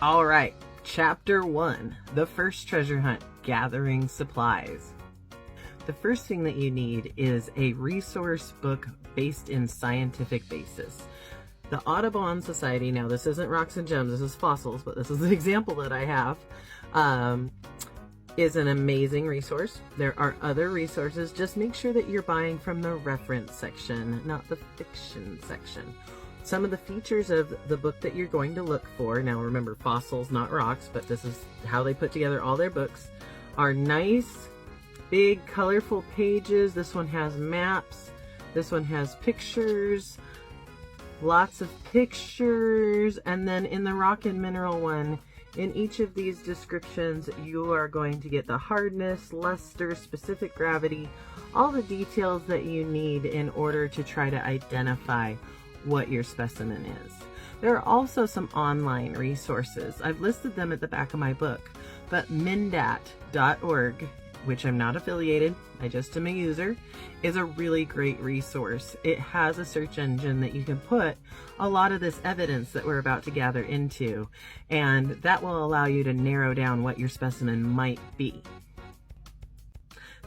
All right, chapter 1, the first treasure hunt, gathering supplies. The first thing that you need is a resource book based in scientific basis. The Audubon Society, now this isn't Rocks and Gems, this is fossils, but this is the example that I have, is an amazing resource. There are other resources. Just make sure that you're buying from the reference section, not the fiction section. Some of the features of the book that you're going to look for, now remember fossils, not rocks, but this is how they put together all their books, are nice, big, colorful pages. This one has maps. This one has pictures, lots of pictures. And then in the rock and mineral one, in each of these descriptions, you are going to get the hardness, luster, specific gravity, all the details that you need in order to try to identify what your specimen is. There are also some online resources. I've listed them at the back of my book, but mindat.org, which I'm not affiliated, I just am a user, is a really great resource. It has a search engine that you can put a lot of this evidence that we're about to gather into, and that will allow you to narrow down what your specimen might be.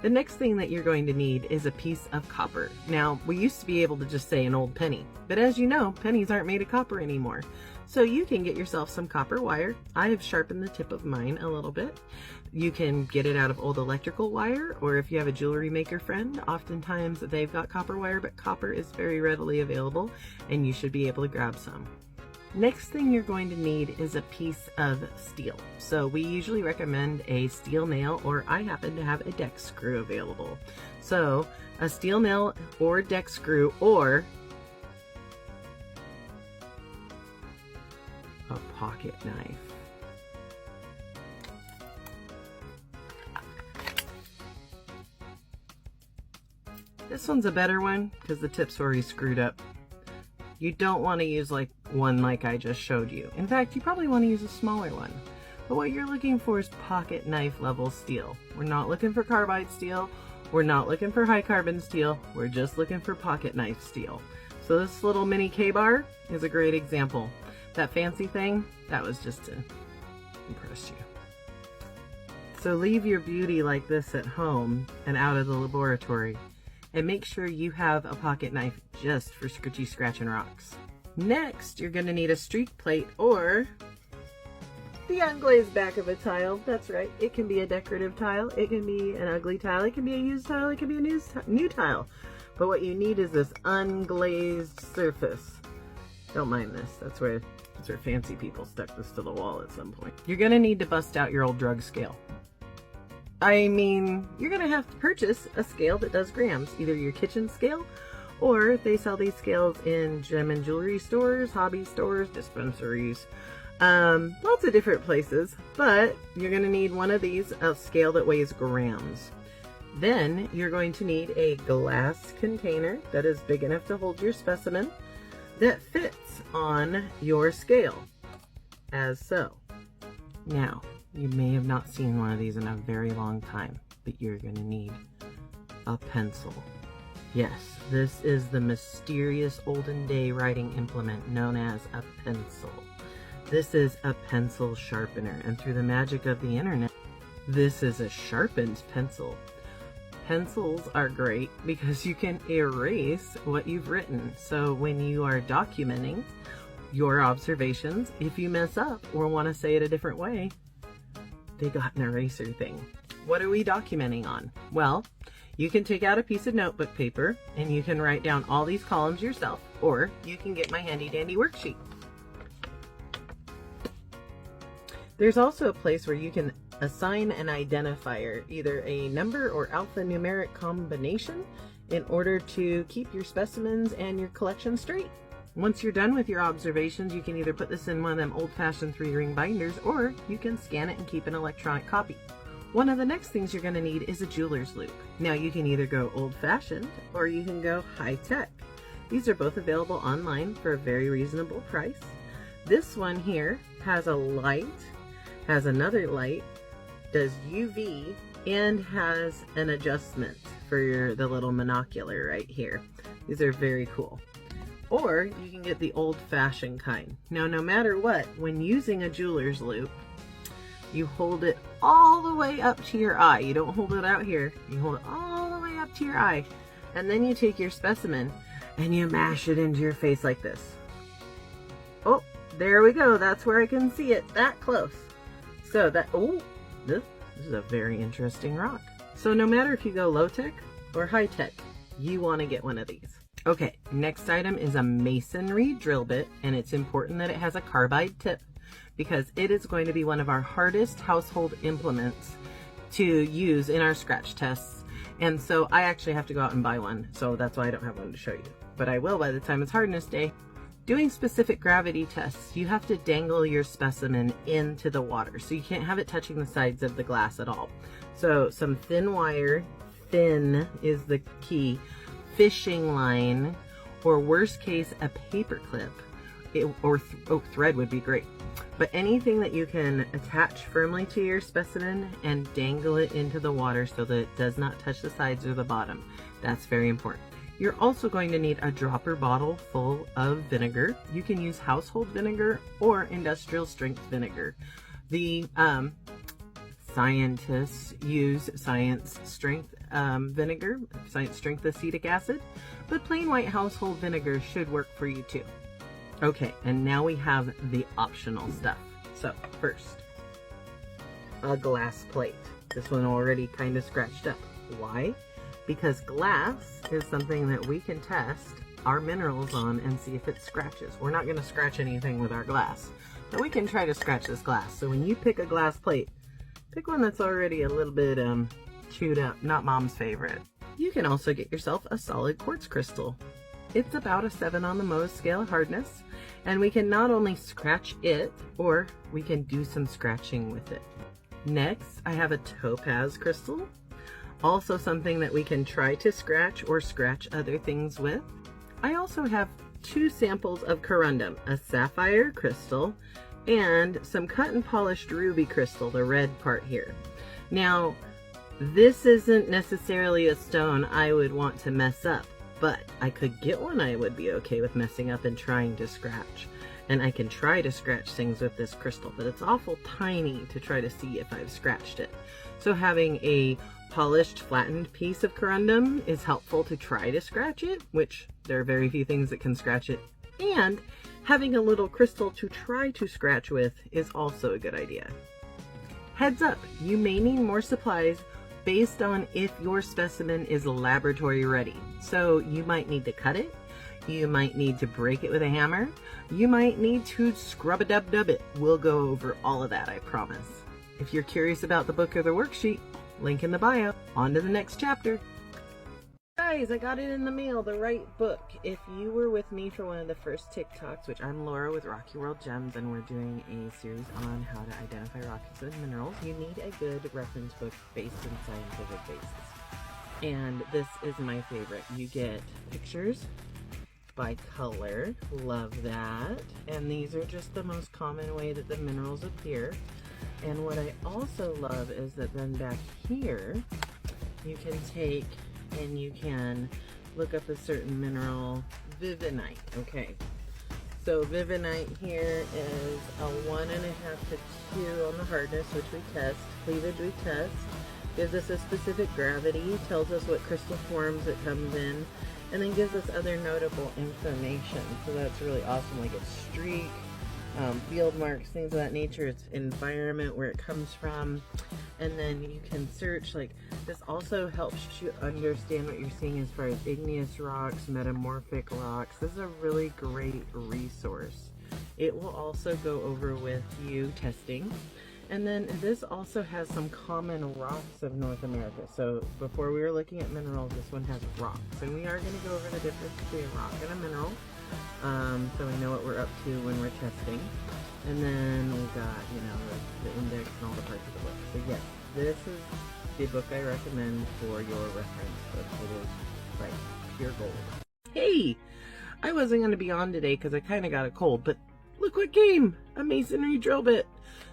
The next thing that you're going to need is a piece of copper. Now, we used to be able to just say an old penny, but as you know, pennies aren't made of copper anymore. So you can get yourself some copper wire. I have sharpened the tip of mine a little bit. You can get it out of old electrical wire, or if you have a jewelry maker friend, oftentimes they've got copper wire, but copper is very readily available and you should be able to grab some. Next thing you're going to need is a piece of steel. So we usually recommend a steel nail, or I happen to have a deck screw available. So a steel nail or deck screw, or a pocket knife. This one's a better one because the tip's already screwed up. You don't want to use one like I just showed you. In fact, you probably want to use a smaller one. But what you're looking for is pocket knife level steel. We're not looking for carbide steel. We're not looking for high carbon steel. We're just looking for pocket knife steel. So this little mini K-bar is a great example. That fancy thing, that was just to impress you. So leave your beauty like this at home and out of the laboratory. And make sure you have a pocket knife just for scritchy scratching rocks. Next, you're going to need a streak plate, or the unglazed back of a tile. That's right, it can be a decorative tile, it can be an ugly tile, it can be a used tile, it can be a new tile. But what you need is this unglazed surface. Don't mind this, that's where fancy people stuck this to the wall at some point. You're going to need to bust out your old drug scale. I mean, you're going to have to purchase a scale that does grams, either your kitchen scale, or they sell these scales in gem and jewelry stores, hobby stores, dispensaries, lots of different places, but you're going to need one of these, a scale that weighs grams. Then you're going to need a glass container that is big enough to hold your specimen that fits on your scale, as so. Now, you may have not seen one of these in a very long time, but you're going to need a pencil. Yes, this is the mysterious olden day writing implement known as a pencil. This is a pencil sharpener, and through the magic of the internet, this is a sharpened pencil. Pencils are great because you can erase what you've written. So when you are documenting your observations, if you mess up or want to say it a different way, they got an eraser thing. What are we documenting on? Well, you can take out a piece of notebook paper and you can write down all these columns yourself, or you can get my handy dandy worksheet. There's also a place where you can assign an identifier, either a number or alphanumeric combination, in order to keep your specimens and your collection straight. Once you're done with your observations, you can either put this in one of them old-fashioned 3-ring binders, or you can scan it and keep an electronic copy. One of the next things you're going to need is a jeweler's loupe. Now you can either go old-fashioned or you can go high-tech. These are both available online for a very reasonable price. This one here has a light, has another light, does UV, and has an adjustment for the little monocular right here. These are very cool. Or you can get the old-fashioned kind. Now, no matter what, when using a jeweler's loop, you hold it all the way up to your eye. You don't hold it out here. You hold it all the way up to your eye. And then you take your specimen and you mash it into your face like this. Oh, there we go. That's where I can see it that close. So that, oh, this is a very interesting rock. So no matter if you go low tech or high tech, you want to get one of these. Okay, next item is a masonry drill bit, and it's important that it has a carbide tip because it is going to be one of our hardest household implements to use in our scratch tests. And so I actually have to go out and buy one, so that's why I don't have one to show you. But I will by the time it's hardness day. Doing specific gravity tests, you have to dangle your specimen into the water, so you can't have it touching the sides of the glass at all. So some thin wire, thin is the key, fishing line, or worst case, a paper clip, thread would be great. But anything that you can attach firmly to your specimen and dangle it into the water so that it does not touch the sides or the bottom. That's very important. You're also going to need a dropper bottle full of vinegar. You can use household vinegar or industrial strength vinegar. The scientists use science strength vinegar, science strength acetic acid, but plain white household vinegar should work for you too. Okay, and now we have the optional stuff. So first, a glass plate. This one already kind of scratched up. Why? Because glass is something that we can test our minerals on and see if it scratches. We're not going to scratch anything with our glass, but we can try to scratch this glass. So when you pick a glass plate, pick one that's already a little bit chewed up, not mom's favorite. You can also get yourself a solid quartz crystal. It's about a 7 on the Mohs scale of hardness, and we can not only scratch it, or we can do some scratching with it. Next, I have a topaz crystal. Also something that we can try to scratch or scratch other things with. I also have 2 samples of corundum, a sapphire crystal and some cut and polished ruby crystal, the red part here. Now, this isn't necessarily a stone I would want to mess up, but I could get one I would be okay with messing up and trying to scratch. And I can try to scratch things with this crystal, but it's awful tiny to try to see if I've scratched it. So having a polished, flattened piece of corundum is helpful to try to scratch it, which there are very few things that can scratch it. And having a little crystal to try to scratch with is also a good idea. Heads up, you may need more supplies based on if your specimen is laboratory ready. So you might need to cut it, you might need to break it with a hammer, you might need to scrub-a-dub-dub it. We'll go over all of that, I promise. If you're curious about the book or the worksheet, link in the bio. On to the next chapter. Guys, I got it in the mail, the right book. If you were with me for one of the first TikToks, which I'm Laura with Rocky World Gems, and we're doing a series on how to identify rocks and minerals, you need a good reference book based in scientific basis. And this is my favorite. You get pictures by color, love that. And these are just the most common way that the minerals appear. And what I also love is that then back here, you can take and you can look up a certain mineral, vivinite. Okay, so vivinite here is a 1.5 to 2 on the hardness, which we test, cleavage we test, gives us a specific gravity, tells us what crystal forms it comes in, and then gives us other notable information. So that's really awesome, like its streak, field marks, things of that nature, its environment, where it comes from, and then you can search. Like, this also helps you understand what you're seeing as far as igneous rocks, metamorphic rocks. This is a really great resource. It will also go over with you testing. And then this also has some common rocks of North America. So before we were looking at minerals, this one has rocks, and we are going to go over the difference between a rock and a mineral. So we know what we're up to when we're testing. And then we got, you know, the index and all the parts of the book. So yes, this is the book I recommend for your reference book. It is like pure gold. Hey, I wasn't going to be on today because I kind of got a cold, but look what came! A masonry drill bit.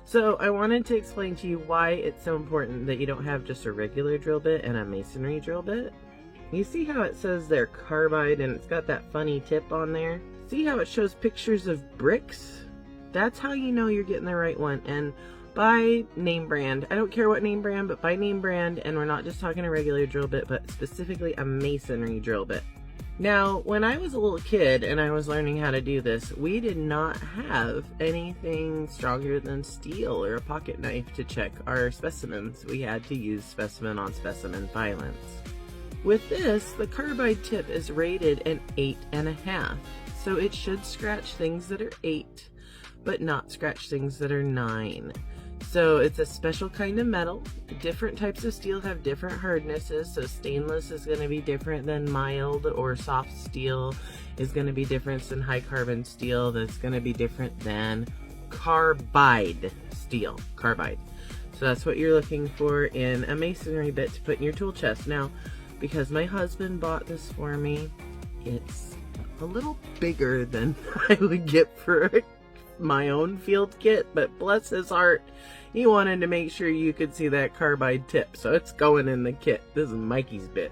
So I wanted to explain to you why it's so important that you don't have just a regular drill bit and a masonry drill bit. You see how it says they're carbide and it's got that funny tip on there? See how it shows pictures of bricks? That's how you know you're getting the right one. And buy name brand. I don't care what name brand, but buy name brand. And we're not just talking a regular drill bit, but specifically a masonry drill bit. Now, when I was a little kid and I was learning how to do this, we did not have anything stronger than steel or a pocket knife to check our specimens. We had to use specimen on specimen violence. With this, the carbide tip is rated an 8.5, so it should scratch things that are 8, but not scratch things that are 9. So it's a special kind of metal. Different types of steel have different hardnesses, so stainless is going to be different than mild, or soft steel is going to be different than high carbon steel. That's going to be different than carbide steel. Carbide. So that's what you're looking for in a masonry bit to put in your tool chest. Now, because my husband bought this for me, it's a little bigger than I would get for my own field kit, but bless his heart, he wanted to make sure you could see that carbide tip, so it's going in the kit. This is Mikey's bit.